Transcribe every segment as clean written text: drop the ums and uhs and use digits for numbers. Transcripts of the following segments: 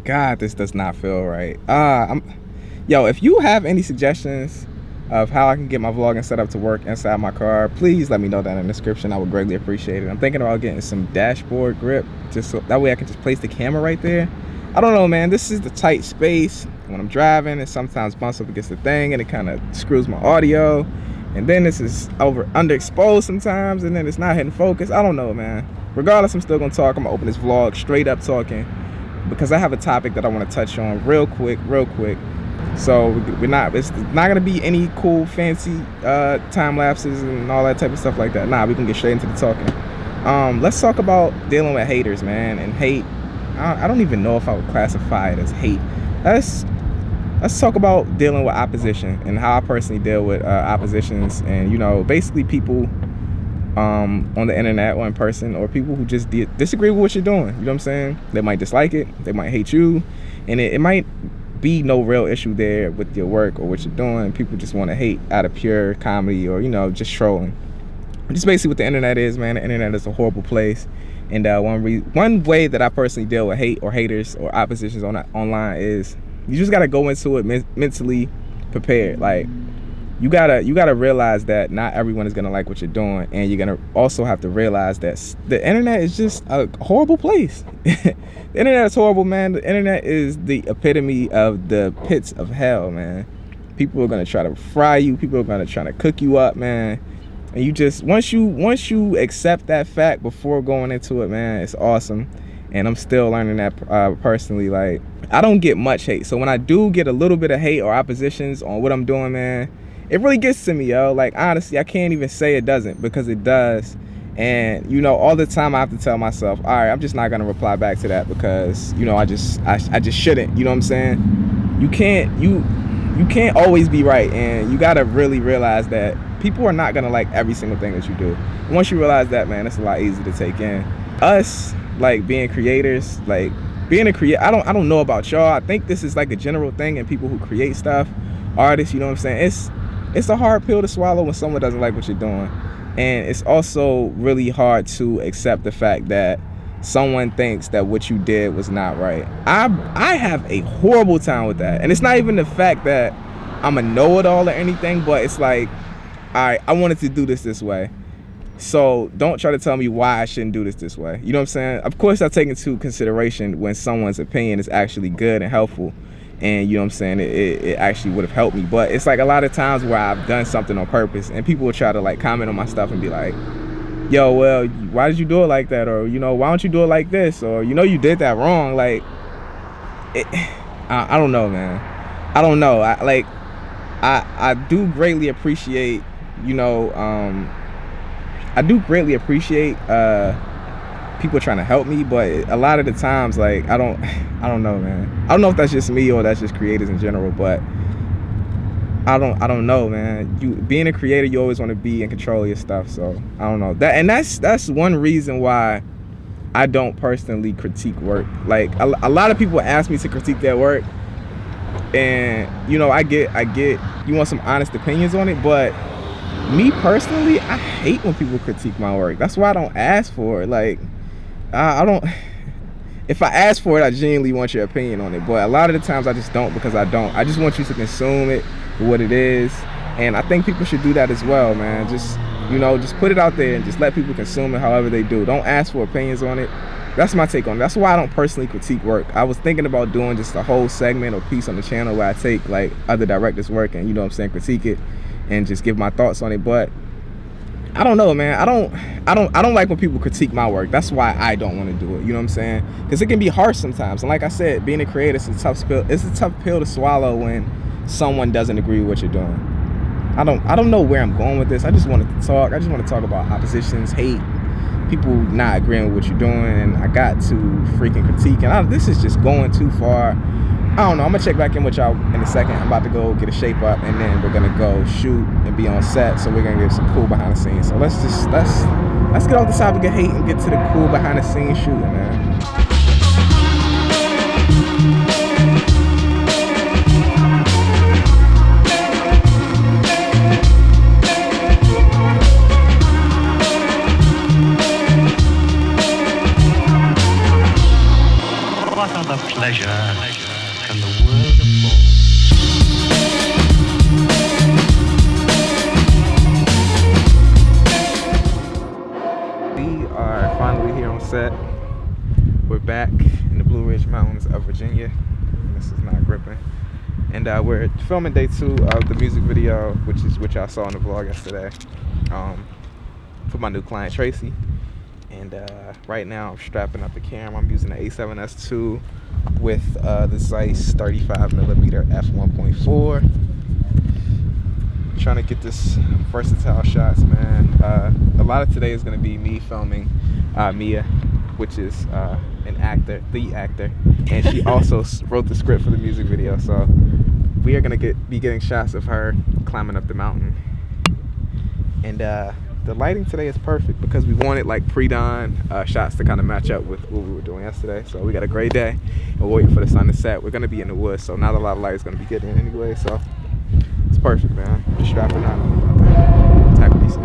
God, this does not feel right. Yo, if you have any suggestions of how I can get my vlogging set up to work inside my car, please let me know that in the description. I would greatly appreciate it. I'm thinking about getting some dashboard grip, just so that way I can just place the camera right there. I don't know, man. This is the tight space when I'm driving, and sometimes bumps up against the thing, and it kind of screws my audio. And then this is underexposed sometimes, and then it's not hitting focus. I don't know, man. Regardless, I'm still gonna talk. I'm gonna open this vlog straight up talking because I have a topic that I want to touch on real quick. So it's not gonna be any cool fancy time lapses and all that type of stuff like that. Nah, we can get straight into the talking. Let's talk about dealing with haters, man. And hate, I don't even know if I would classify it as hate. Let's talk about dealing with opposition and how I personally deal with oppositions, and basically people on the internet or in person, or people who just disagree with what you're doing. You know what I'm saying? They might dislike it, they might hate you, and it might be no real issue there with your work or what you're doing. People just want to hate out of pure comedy or just trolling. Just basically what the internet is, man. The internet is a horrible place, and one way that I personally deal with hate or haters or oppositions online is you just gotta go into it mentally prepared. Like you gotta realize that not everyone is gonna like what you're doing, and you're gonna also have to realize that the internet is just a horrible place. The internet is horrible, man. The internet is the epitome of the pits of hell, man. People are gonna try to fry you. People are gonna try to cook you up, man. And you just once you accept that fact before going into it, man, it's awesome. And I'm still learning that personally. Like, I don't get much hate, so when I do get a little bit of hate or oppositions on what I'm doing, man, it really gets to me, yo. Like, honestly, I can't even say it doesn't, because it does. And all the time I have to tell myself, all right, I'm just not gonna reply back to that, because I just shouldn't. You know what I'm saying? You can't always be right, and you gotta really realize that people are not gonna like every single thing that you do. And once you realize that, man, it's a lot easier to take in. Us, like, being creators, like being a creator, I don't know about y'all. I think this is like a general thing in people who create stuff, artists. You know what I'm saying? It's a hard pill to swallow when someone doesn't like what you're doing. And it's also really hard to accept the fact that someone thinks that what you did was not right. I have a horrible time with that. And it's not even the fact that I'm a know-it-all or anything, but it's like, all right, I wanted to do this way. So don't try to tell me why I shouldn't do this way. You know what I'm saying? Of course, I take into consideration when someone's opinion is actually good and helpful. And you know what I'm saying, it actually would have helped me. But it's like a lot of times where I've done something on purpose, and people will try to like comment on my stuff and be like, yo, well, why did you do it like that? Or why don't you do it like this? Or you did that wrong. Like, I don't know, man. I don't know. I do greatly appreciate people trying to help me, but a lot of the times, like, I don't know, man. I don't know if that's just me or that's just creators in general, but I don't know, man. Being a creator, you always want to be in control of your stuff. So I don't know that, and that's one reason why I don't personally critique work. Like, a lot of people ask me to critique their work, and I get you want some honest opinions on it, but me personally, I hate when people critique my work. That's why I don't ask for it. Like, I don't. If I ask for it, I genuinely want your opinion on it. But a lot of the times, I just don't, because I don't. I just want you to consume it for what it is, and I think people should do that as well, man. Just just put it out there and just let people consume it however they do. Don't ask for opinions on it. That's my take on it. That's why I don't personally critique work. I was thinking about doing just a whole segment or piece on the channel where I take like other directors' work and critique it and just give my thoughts on it. But I don't know, man. I don't like when people critique my work. That's why I don't want to do it. You know what I'm saying? Because it can be harsh sometimes. And like I said, being a creator is a tough pill. It's a tough pill to swallow when someone doesn't agree with what you're doing. I don't know where I'm going with this. I just wanted to talk. I just want to talk about oppositions, hate, people not agreeing with what you're doing, and I got to freaking critique. And this is just going too far. I don't know. I'm gonna check back in with y'all in a second. I'm about to go get a shape up, and then we're gonna go shoot and be on set. So we're gonna give some cool behind the scenes. So let's get off the topic of hate and get to the cool behind the scenes shooting, man. pleasure can the world afford? We are finally here on set. We're back in the Blue Ridge Mountains of Virginia. This is not gripping. And we're filming day 2 of the music video, which y'all saw in the vlog yesterday, for my new client Tracy. And right now I'm strapping up the camera. I'm using the A7S II with the Zeiss 35mm f1.4. Trying to get this versatile shots, man. A lot of today is going to be me filming Mia, which is an actor, the actor, and she also wrote the script for the music video. So we are going to be getting shots of her climbing up the mountain. And the lighting today is perfect because we wanted like pre-dawn shots to kind of match up with what we were doing yesterday. So we got a great day and we're waiting for the sun to set. We're going to be in the woods, so not a lot of light is going to be getting in anyway. So it's perfect, man. Just strapping on. Type of decent.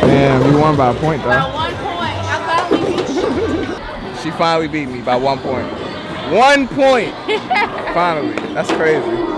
Man, we won by a point though. By 1 point. I finally beat you. She finally beat me by 1 point. 1 point! Finally. That's crazy.